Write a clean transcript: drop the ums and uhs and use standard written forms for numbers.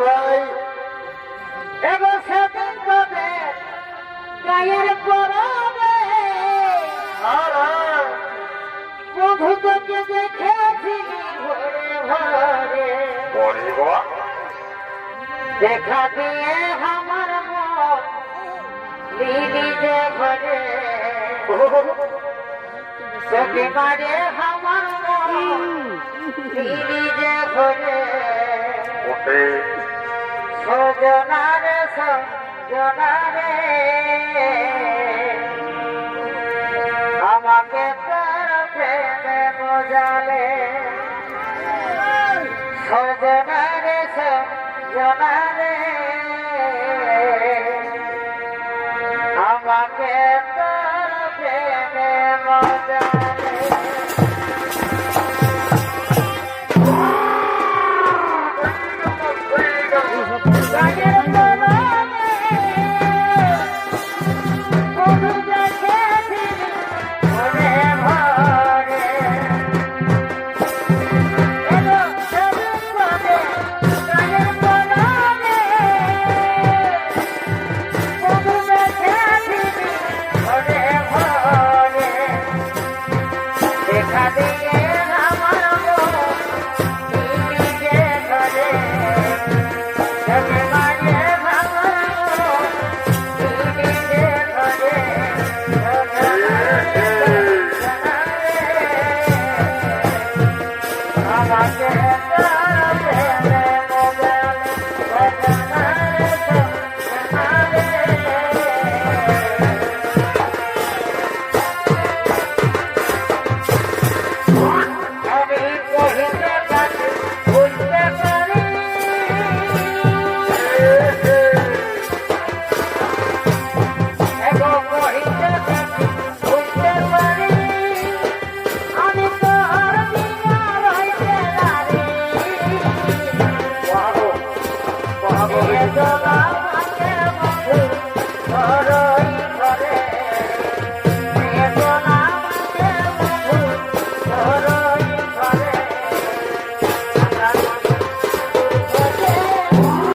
ভাই এবার সেদিন তবে গায়ের পরবে বধু তোকে দেখেছি ঘরে ঘরে বলি বাবা দেখা দিয়ে আমার মন লিলি যে ঘরে তোকে মারে আমার মন লিলি যে ঘরে ওঠে সজনারে সজনারে আমাকে তোর প্রেমে বোঝালে সজনারে সজনারে আমাকে তোর প্রেমে বোঝালে গানের